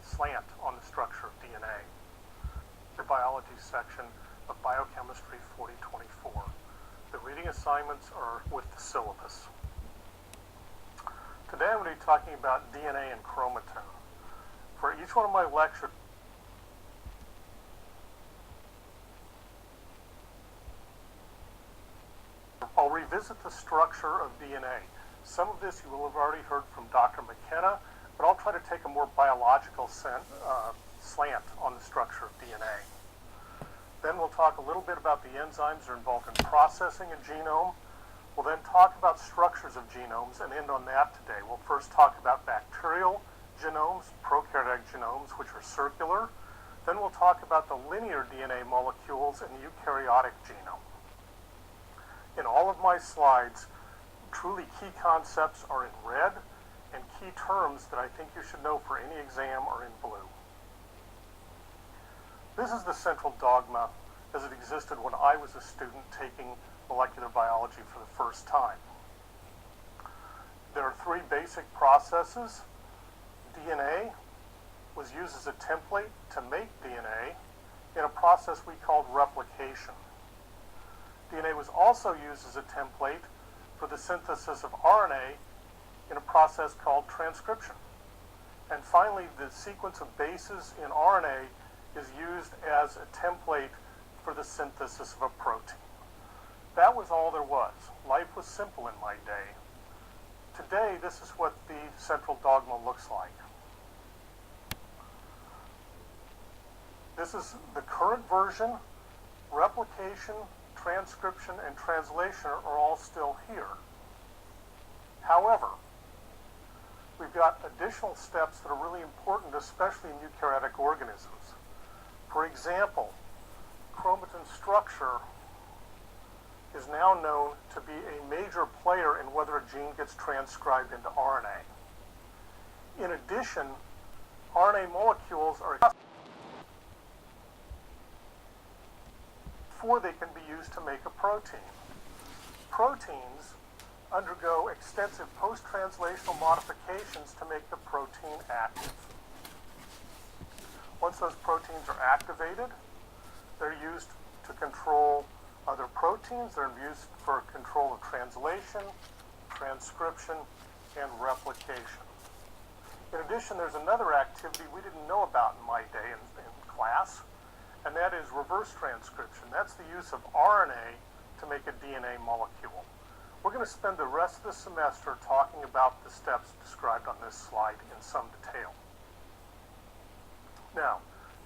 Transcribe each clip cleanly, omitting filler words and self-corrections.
slant on the structure of DNA. The biology section of Biochemistry 4024. The reading assignments are with the syllabus. Today I'm going to be talking about DNA and chromatin. For each one of my lectures, I'll revisit the structure of DNA. Some of this you will have already heard from Dr. McKenna, but I'll try to take a more biological slant on the structure of DNA. Then we'll talk a little bit about the enzymes that are involved in processing a genome. We'll then talk about structures of genomes and end on that today. We'll first talk about bacterial genomes, prokaryotic genomes, which are circular. Then we'll talk about the linear DNA molecules in the eukaryotic genome. In all of my slides, truly key concepts are in red, and key terms that I think you should know for any exam are in blue. This is the central dogma as it existed when I was a student taking molecular biology for the first time. There are three basic processes. DNA was used as a template to make DNA in a process we called replication. DNA was also used as a template for the synthesis of RNA in a process called transcription. And finally, the sequence of bases in RNA is used as a template for the synthesis of a protein. That was all there was. Life was simple in my day. Today, this is what the central dogma looks like. This is the current version. Replication, transcription, and translation are all still here. However, we've got additional steps that are really important, especially in eukaryotic organisms. For example, chromatin structure is now known to be a major player in whether a gene gets transcribed into RNA. In addition, RNA molecules are before they can be used to make a protein. Proteins undergo extensive post-translational modifications to make the protein active. Once those proteins are activated, they're used to control other proteins. They're used for control of translation, transcription, and replication. In addition, there's another activity we didn't know about in my day in class, and that is reverse transcription. That's the use of RNA to make a DNA molecule. We're going to spend the rest of the semester talking about the steps described on this slide in some detail. Now,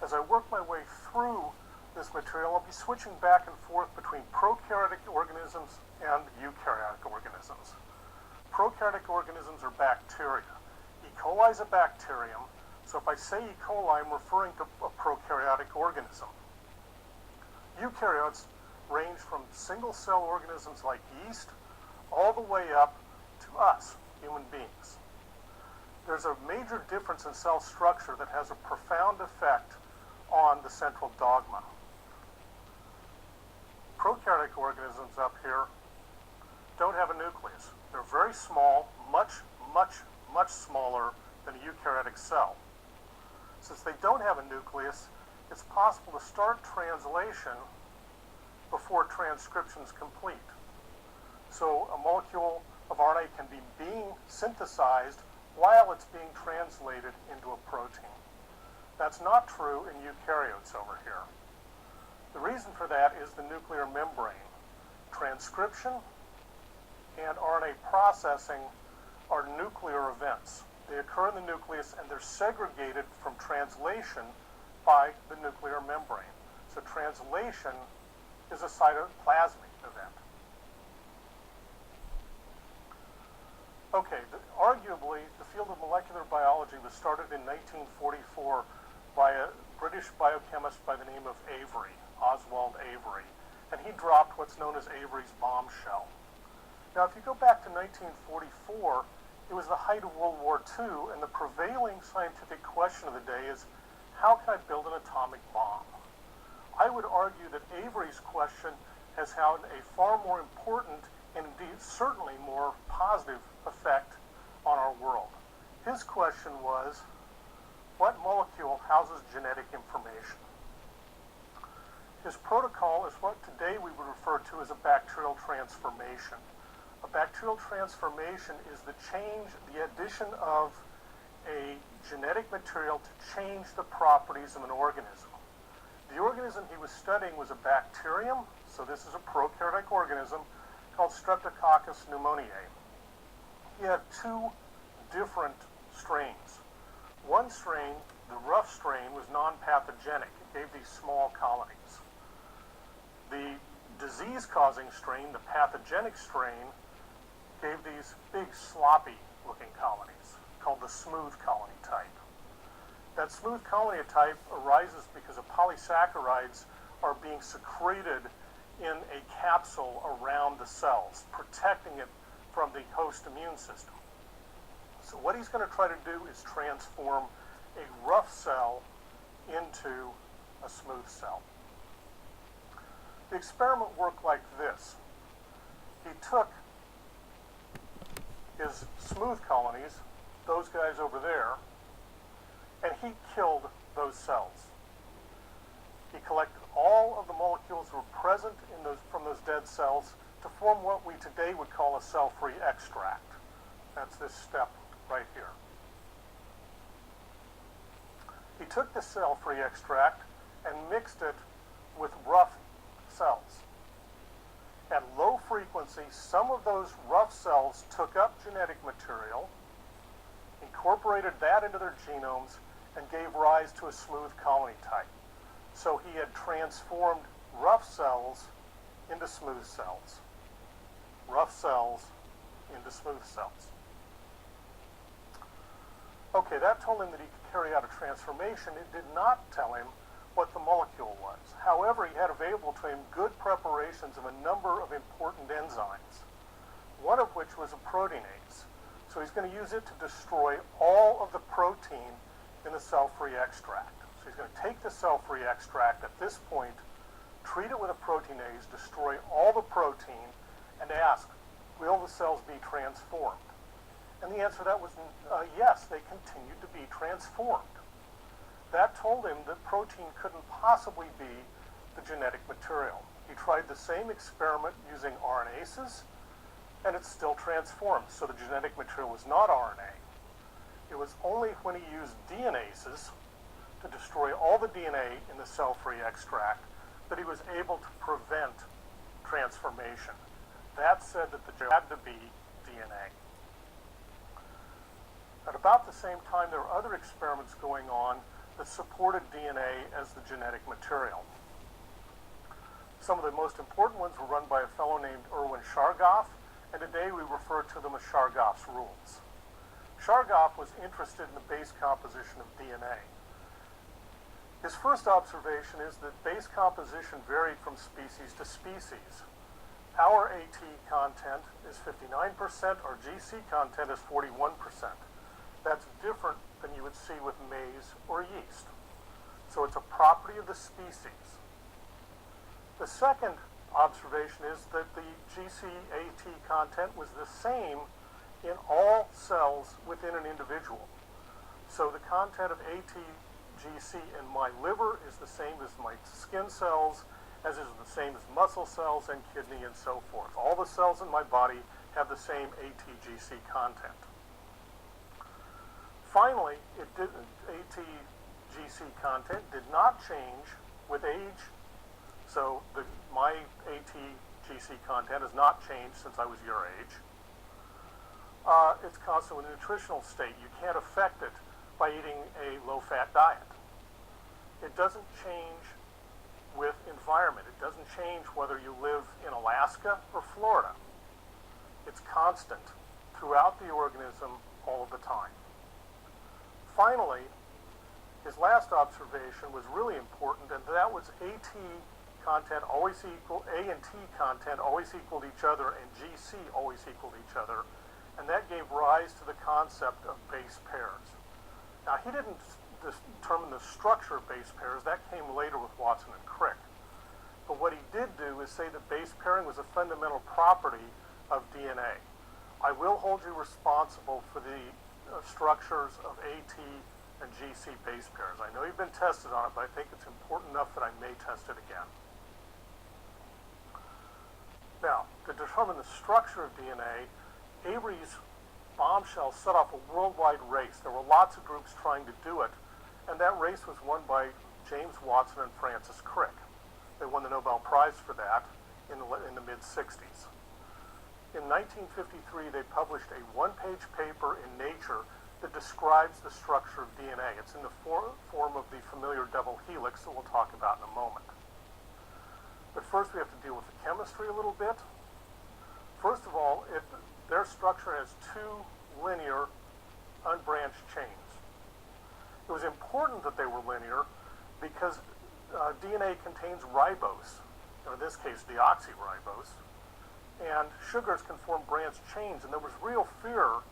as I work my way through this material, I'll be switching back and forth between prokaryotic organisms and eukaryotic organisms. Prokaryotic organisms are bacteria. E. coli is a bacterium, so if I say E. coli, I'm referring to a prokaryotic organism. Eukaryotes range from single-cell organisms like yeast all the way up to us, human beings. There's a major difference in cell structure that has a profound effect on the central dogma. Prokaryotic organisms up here don't have a nucleus. They're very small, much smaller than a eukaryotic cell. Since they don't have a nucleus, it's possible to start translation before transcription is complete. So a molecule of RNA can be being synthesized while it's being translated into a protein. That's not true in eukaryotes over here. The reason for that is the nuclear membrane. Transcription and RNA processing are nuclear events. They occur in the nucleus and they're segregated from translation by the nuclear membrane. So translation is a cytoplasmic event. Okay, arguably, the field of molecular biology was started in 1944 by a British biochemist by the name of Avery, Oswald Avery, and he dropped what's known as Avery's bombshell. Now, if you go back to 1944, it was the height of World War II, and the prevailing scientific question of the day is, how can I build an atomic bomb? I would argue that Avery's question has had a far more important and indeed certainly more positive effect on our world. His question was, what molecule houses genetic information? His protocol is what today we would refer to as a bacterial transformation. A bacterial transformation is the addition of a genetic material to change the properties of an organism. The organism he was studying was a bacterium, so this is a prokaryotic organism called Streptococcus pneumoniae. He had two different strains. One strain, the rough strain, was non-pathogenic. It gave these small colonies. The disease-causing strain, the pathogenic strain, gave these big, sloppy-looking colonies called the smooth colony type. That smooth colony type arises because the polysaccharides are being secreted in a capsule around the cells, protecting it from the host immune system. So what he's going to try to do is transform a rough cell into a smooth cell. The experiment worked like this. He took his smooth colonies, those guys over there, and he killed those cells. He collected all of the molecules that were present from those dead cells to form what we today would call a cell-free extract. That's this step right here. He took the cell-free extract and mixed it with rough cells. At low frequency, some of those rough cells took up genetic material, incorporated that into their genomes, and gave rise to a smooth colony type. So he had transformed rough cells into smooth cells. Rough cells into smooth cells. Okay, that told him that he could carry out a transformation. It did not tell him what the molecule was. However, he had available to him good preparations of a number of important enzymes, one of which was a proteinase. So he's going to use it to destroy all of the protein in the cell-free extract. So he's going to take the cell-free extract at this point, treat it with a proteinase, destroy all the protein, and ask, will the cells be transformed? And the answer to that was yes, they continued to be transformed. That told him that protein couldn't possibly be the genetic material. He tried the same experiment using RNases, and it still transformed. So the genetic material was not RNA. It was only when he used DNases to destroy all the DNA in the cell-free extract that he was able to prevent transformation. That said that there had to be DNA. At about the same time, there were other experiments going on that supported DNA as the genetic material. Some of the most important ones were run by a fellow named Erwin Chargaff, and today we refer to them as Chargaff's rules. Chargaff was interested in the base composition of DNA. His first observation is that base composition varied from species to species. Our AT content is 59%, our GC content is 41%. That's different than you would see with maize or yeast. So it's a property of the species. The second observation is that the GC-AT content was the same in all cells within an individual. So the content of AT-GC in my liver is the same as my skin cells, as is the same as muscle cells and kidney and so forth. All the cells in my body have the same AT-GC content. Finally, AT-GC content did not change with age. So my AT-GC content has not changed since I was your age. It's constant with a nutritional state. You can't affect it by eating a low-fat diet. It doesn't change with environment. It doesn't change whether you live in Alaska or Florida. It's constant throughout the organism all of the time. Finally, his last observation was really important, and that was AT content always equal, A and T content always equaled each other, and GC always equaled each other, and that gave rise to the concept of base pairs. Now, he didn't determine the structure of base pairs. That came later with Watson and Crick. But what he did do is say that base pairing was a fundamental property of DNA. I will hold you responsible for the structures of AT, and GC base pairs. I know you've been tested on it, but I think it's important enough that I may test it again. Now, to determine the structure of DNA, Avery's bombshell set off a worldwide race. There were lots of groups trying to do it, and that race was won by James Watson and Francis Crick. They won the Nobel Prize for that in the mid-60s. In 1953, they published a one-page paper in Nature that describes the structure of DNA. It's in the form of the familiar double helix that we'll talk about in a moment. But first we have to deal with the chemistry a little bit. First of all, their structure has two linear unbranched chains. It was important that they were linear because DNA contains ribose, or in this case deoxyribose, and sugars can form branched chains, and there was real fear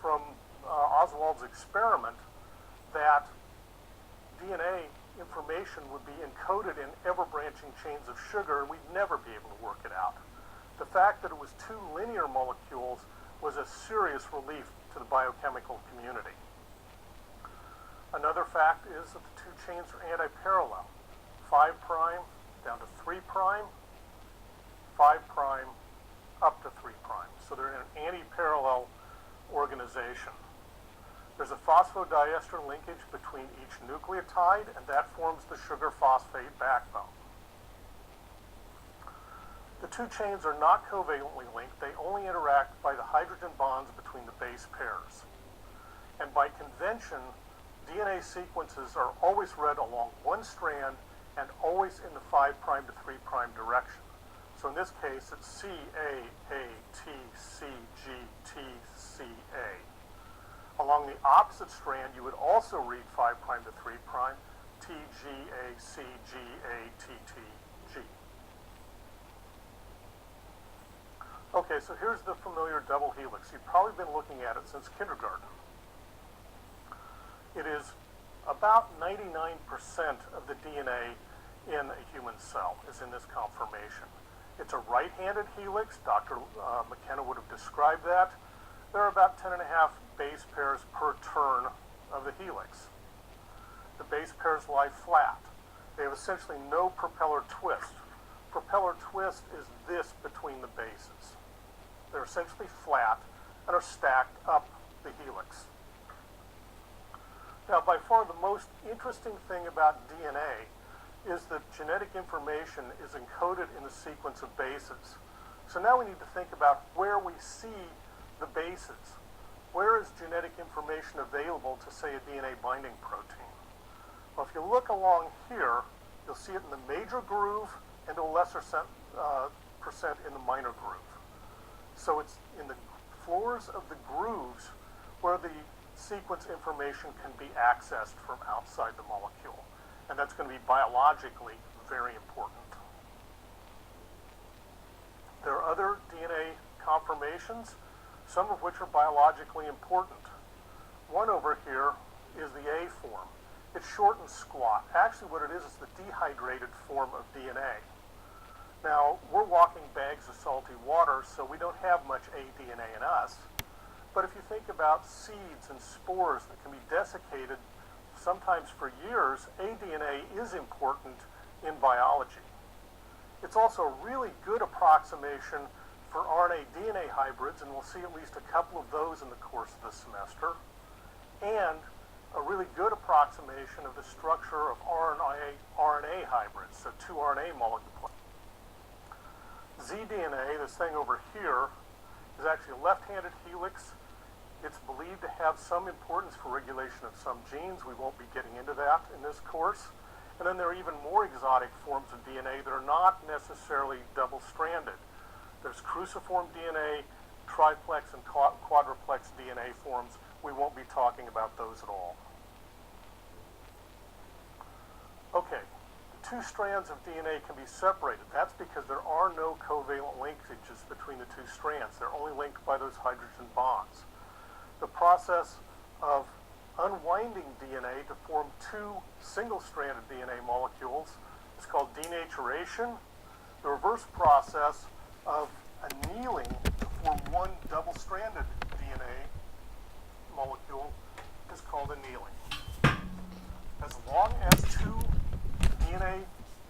from Oswald's experiment that DNA information would be encoded in ever-branching chains of sugar, and we'd never be able to work it out. The fact that it was two linear molecules was a serious relief to the biochemical community. Another fact is that the two chains are anti-parallel. 5' down to 3', 5' up to 3'. So they're in an anti-parallel organization. There's a phosphodiester linkage between each nucleotide, and that forms the sugar phosphate backbone. The two chains are not covalently linked. They only interact by the hydrogen bonds between the base pairs. And by convention, DNA sequences are always read along one strand and always in the 5' to 3' direction. So in this case, it's C, A, T, C, G, T, C, A. Along the opposite strand, you would also read 5' to 3', T, G, A, C, G, A, T, T, G. Okay, so here's the familiar double helix. You've probably been looking at it since kindergarten. It is about 99% of the DNA in a human cell is in this conformation. It's a right-handed helix. Dr. McKenna would have described that. There are about 10.5 base pairs per turn of the helix. The base pairs lie flat. They have essentially no propeller twist. Propeller twist is this between the bases. They're essentially flat and are stacked up the helix. Now, by far the most interesting thing about DNA is that genetic information is encoded in the sequence of bases. So now we need to think about where we see the bases. Where is genetic information available to, say, a DNA binding protein? Well, if you look along here, you'll see it in the major groove and to a lesser percent in the minor groove. So it's in the floors of the grooves where the sequence information can be accessed from outside the molecule. And that's going to be biologically very important. There are other DNA conformations, some of which are biologically important. One over here is the A form. It's short and squat. Actually, what it is the dehydrated form of DNA. Now, we're walking bags of salty water, so we don't have much aDNA in us. But if you think about seeds and spores that can be desiccated sometimes for years, aDNA is important in biology. It's also a really good approximation for RNA-DNA hybrids, and we'll see at least a couple of those in the course of the semester, and a really good approximation of the structure of RNA hybrids, so two RNA molecules. zDNA, this thing over here, is actually a left-handed helix. It's believed to have some importance for regulation of some genes. We won't be getting into that in this course. And then there are even more exotic forms of DNA that are not necessarily double-stranded. There's cruciform DNA, triplex and quadruplex DNA forms. We won't be talking about those at all. Okay, the two strands of DNA can be separated. That's because there are no covalent linkages between the two strands. They're only linked by those hydrogen bonds. The process of unwinding DNA to form two single-stranded DNA molecules is called denaturation. The reverse process of annealing to form one double-stranded DNA molecule is called annealing. As long as two DNA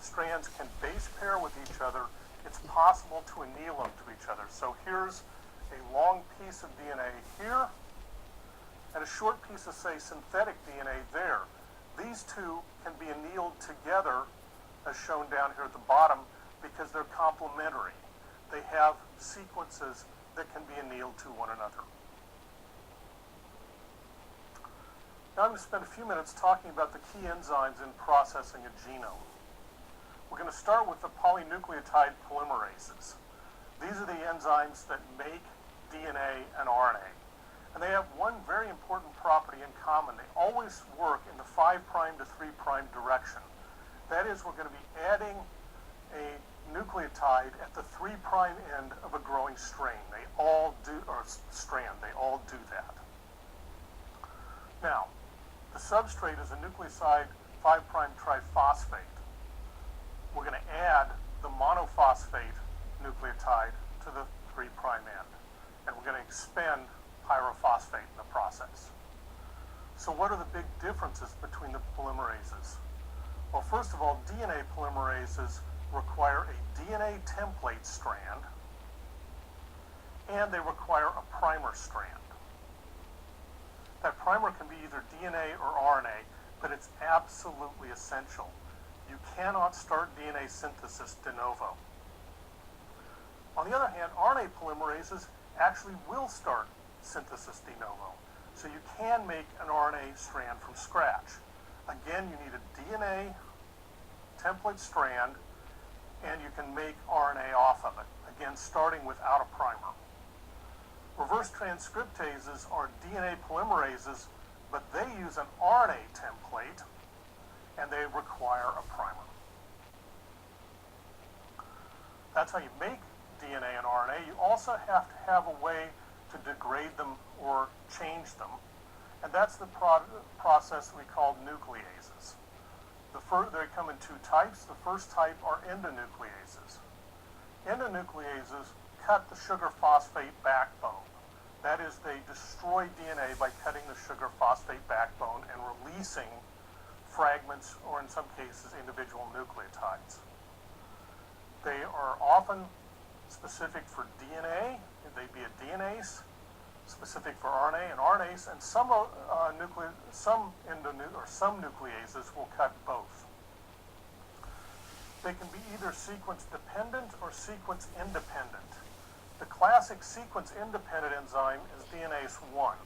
strands can base pair with each other, it's possible to anneal them to each other. So here's a long piece of DNA here, and a short piece of, say, synthetic DNA there. These two can be annealed together, as shown down here at the bottom, because they're complementary. They have sequences that can be annealed to one another. Now I'm going to spend a few minutes talking about the key enzymes in processing a genome. We're going to start with the polynucleotide polymerases. These are the enzymes that make DNA and RNA. And they have one very important property in common. They always work in the 5' to 3' direction. That is, we're going to be adding a nucleotide at the 3' end of a growing strain. They all do, or strand, they all do that. Now, the substrate is a nucleoside 5' triphosphate. We're going to add the monophosphate nucleotide to the 3' end. And we're going to expend pyrophosphate in the process. So what are the big differences between the polymerases? Well, first of all, DNA polymerases require a DNA template strand, and they require a primer strand. That primer can be either DNA or RNA, but it's absolutely essential. You cannot start DNA synthesis de novo. On the other hand, RNA polymerases actually will start synthesis de novo. So you can make an RNA strand from scratch. Again, you need a DNA template strand, and you can make RNA off of it. Again, starting without a primer. Reverse transcriptases are DNA polymerases, but they use an RNA template, and they require a primer. That's how you make DNA and RNA. You also have to have a way to degrade them or change them, and that's the process we call nucleases. They come in two types. The first type are endonucleases. Endonucleases cut the sugar phosphate backbone. That is, they destroy DNA by cutting the sugar phosphate backbone and releasing fragments, or in some cases, individual nucleotides. They are often specific for DNA. They'd be a DNase, specific for RNA and RNase, and some nucleases will cut both. They can be either sequence dependent or sequence independent. The classic sequence independent enzyme is DNase 1.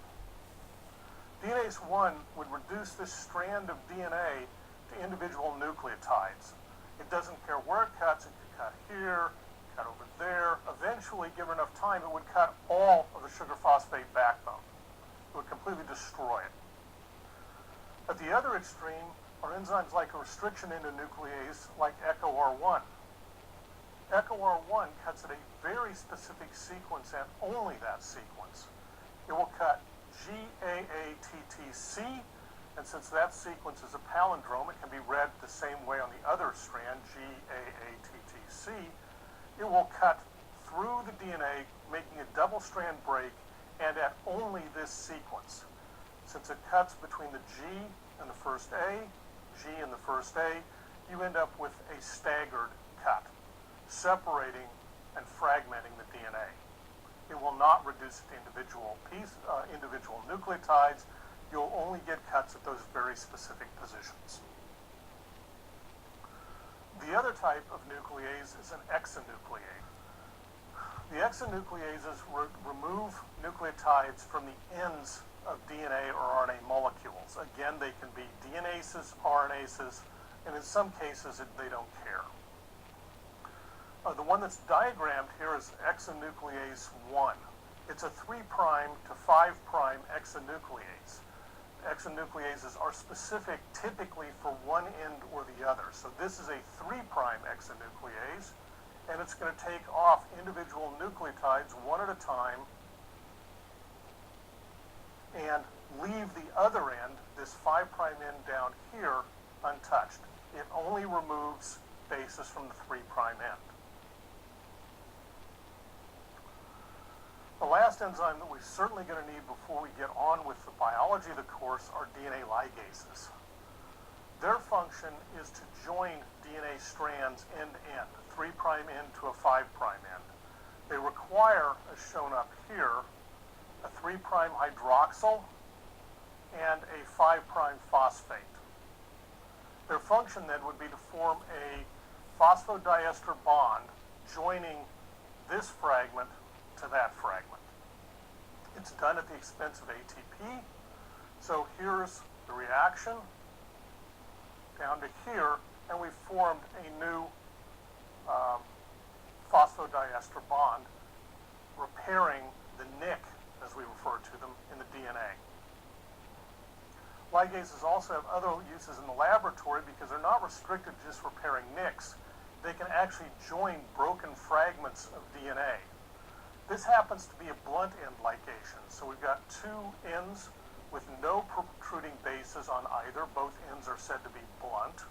DNase 1 would reduce this strand of DNA to individual nucleotides. It doesn't care where it cuts. It could cut here, cut over there. Eventually, given enough time, it would cut all of the sugar phosphate backbone. It would completely destroy it. At the other extreme are enzymes like a restriction endonuclease, like EcoR1. EcoR1 cuts at a very specific sequence and only that sequence. It will cut GAATTC, and since that sequence is a palindrome, it can be read the same way on the other strand, GAATTC. It will cut through the DNA, making a double-strand break, and at only this sequence. Since it cuts between the G and the first A, G and the first A, you end up with a staggered cut, separating and fragmenting the DNA. It will not reduce it to individual nucleotides. You'll only get cuts at those very specific positions. The other type of nuclease is an exonuclease. The exonucleases remove nucleotides from the ends of DNA or RNA molecules. Again, they can be DNases, RNases, and in some cases they don't care. The one that's diagrammed here is exonuclease 1. It's a 3' to 5' exonuclease. Exonucleases are specific typically for one end or the other. So this is a 3' exonuclease, and it's going to take off individual nucleotides one at a time and leave the other end, this 5' end down here, untouched. It only removes bases from the 3' end. The last enzyme that we're certainly going to need before we get on with the biology of the course are DNA ligases. Their function is to join DNA strands end to end, 3' end to a 5' end. They require, as shown up here, a 3' hydroxyl and a 5' phosphate. Their function then would be to form a phosphodiester bond joining this fragment to that fragment. It's done at the expense of ATP. So here's the reaction down to here, and we've formed a new phosphodiester bond, repairing the nick, as we refer to them, in the DNA. Ligases also have other uses in the laboratory because they're not restricted to just repairing nicks. They can actually join broken fragments of DNA. This happens to be a blunt end ligation, so we've got two ends with no protruding bases on either. Both ends are said to be blunt,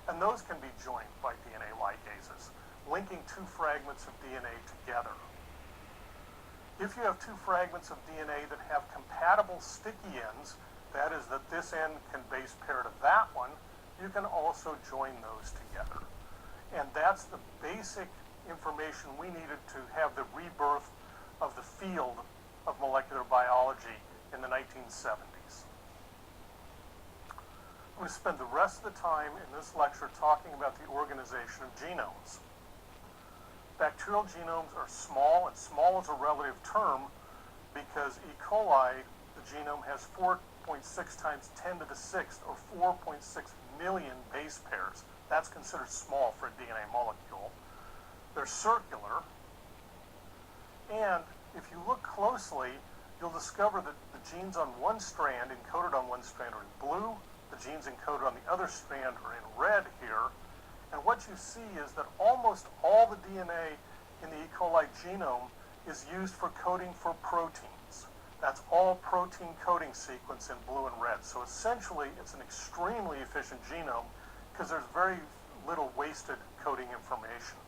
and those can be joined by DNA ligases, linking two fragments of DNA together. If you have two fragments of DNA that have compatible sticky ends, that is that this end can base pair to that one, you can also join those together. And that's the basic information we needed to have the rebirth of the field of molecular biology in the 1970s. I'm going to spend the rest of the time in this lecture talking about the organization of genomes. Bacterial genomes are small, and small is a relative term because E. coli, the genome, has 4.6 times 10 to the 6th, or 4.6 million base pairs. That's considered small for a DNA molecule. They're circular, and if you look closely, you'll discover that the genes on one strand, encoded on one strand, are in blue. The genes encoded on the other strand are in red here. And what you see is that almost all the DNA in the E. coli genome is used for coding for proteins. That's all protein coding sequence in blue and red. So essentially, it's an extremely efficient genome because there's very little wasted coding information.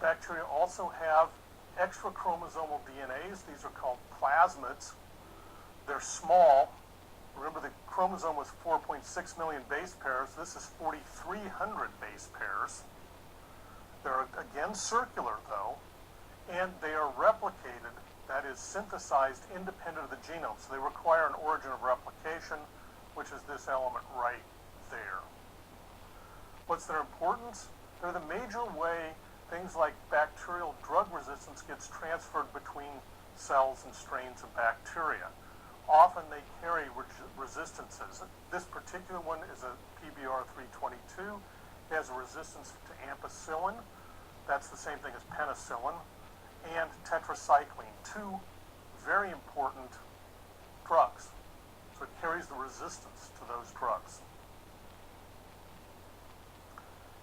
Bacteria also have extra chromosomal DNAs. These are called plasmids. They're small. Remember, the chromosome was 4.6 million base pairs. This is 4,300 base pairs. They're, again, circular, though, and they are replicated, that is, synthesized independent of the genome. So they require an origin of replication, which is this element right there. What's their importance? They're the major way things like bacterial drug resistance gets transferred between cells and strains of bacteria. Often they carry resistances. This particular one is a PBR322. It has a resistance to ampicillin. That's the same thing as penicillin. And tetracycline, two very important drugs. So it carries the resistance to those drugs.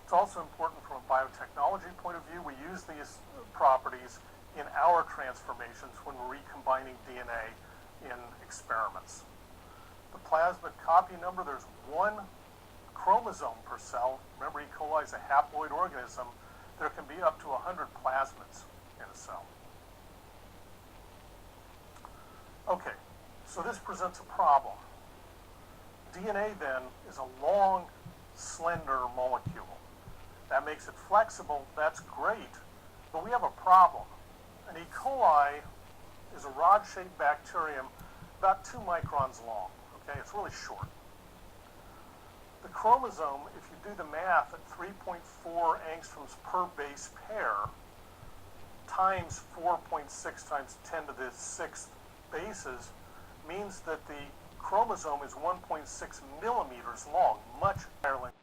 It's also important from a biotechnology point of view. We use these properties in our transformations when we're recombining DNA in experiments. The plasmid copy number, there's one chromosome per cell. Remember, E. coli is a haploid organism. There can be up to 100 plasmids in a cell. Okay, so this presents a problem. DNA then is a long, slender molecule. That makes it flexible. That's great, but we have a problem. An E. coli is a rod-shaped bacterium about 2 microns long. Okay, it's really short. The chromosome, if you do the math at 3.4 angstroms per base pair times 4.6 times 10 to the 6th bases, means that the chromosome is 1.6 millimeters long, much higher length.